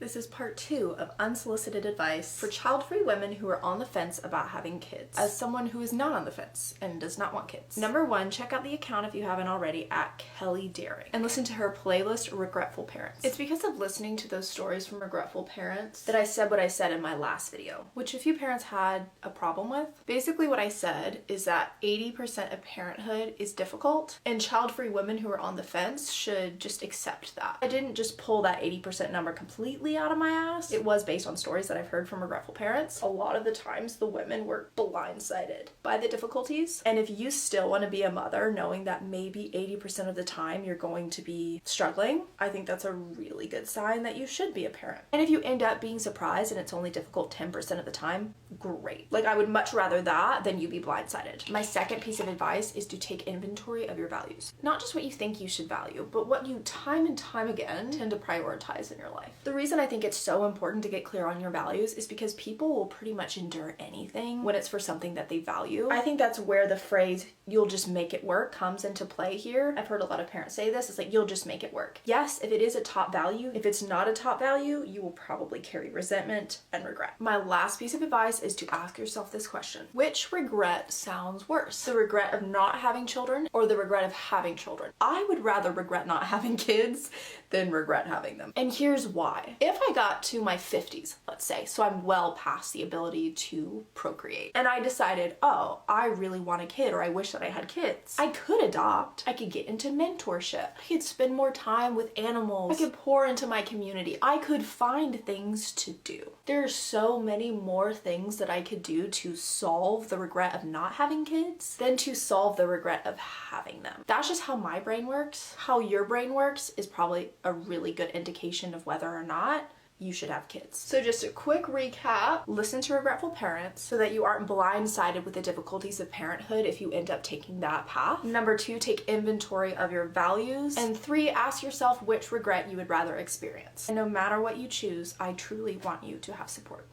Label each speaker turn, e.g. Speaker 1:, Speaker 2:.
Speaker 1: This is part 2 of unsolicited advice for child-free women who are on the fence about having kids, as someone who is not on the fence and does not want kids. Number 1, check out the account if you haven't already at Kelly Daring and listen to her playlist Regretful Parents. It's because of listening to those stories from regretful parents that I said what I said in my last video, which a few parents had a problem with. Basically what I said is that 80% of parenthood is difficult and child-free women who are on the fence should just accept that. I didn't just pull that 80% number completely out of my ass. It was based on stories that I've heard from regretful parents. A lot of the times the women were blindsided by the difficulties. And if you still want to be a mother knowing that maybe 80% of the time you're going to be struggling, I think that's a really good sign that you should be a parent. And if you end up being surprised and it's only difficult 10% of the time, great. Like, I would much rather that than you be blindsided. My second piece of advice is to take inventory of your values. Not just what you think you should value, but what you time and time again tend to prioritize in your life. The reason I think it's so important to get clear on your values is because people will pretty much endure anything when it's for something that they value. I think that's where the phrase, "you'll just make it work," comes into play here. I've heard a lot of parents say this. It's like, you'll just make it work. Yes, if it is a top value. If it's not a top value, you will probably carry resentment and regret. My last piece of advice is to ask yourself this question: which regret sounds worse? The regret of not having children or the regret of having children? I would rather regret not having kids than regret having them. And here's why. If I got to my 50s, let's say, so I'm well past the ability to procreate, and I decided, oh, I really want a kid, or I wish that I had kids, I could adopt. I could get into mentorship. I could spend more time with animals. I could pour into my community. I could find things to do. There are so many more things that I could do to solve the regret of not having kids than to solve the regret of having them. That's just how my brain works. How your brain works is probably a really good indication of whether or not you should have kids. So just a quick recap: listen to regretful parents so that you aren't blindsided with the difficulties of parenthood if you end up taking that path. Number 2, take inventory of your values. And 3, ask yourself which regret you would rather experience. And no matter what you choose, I truly want you to have support.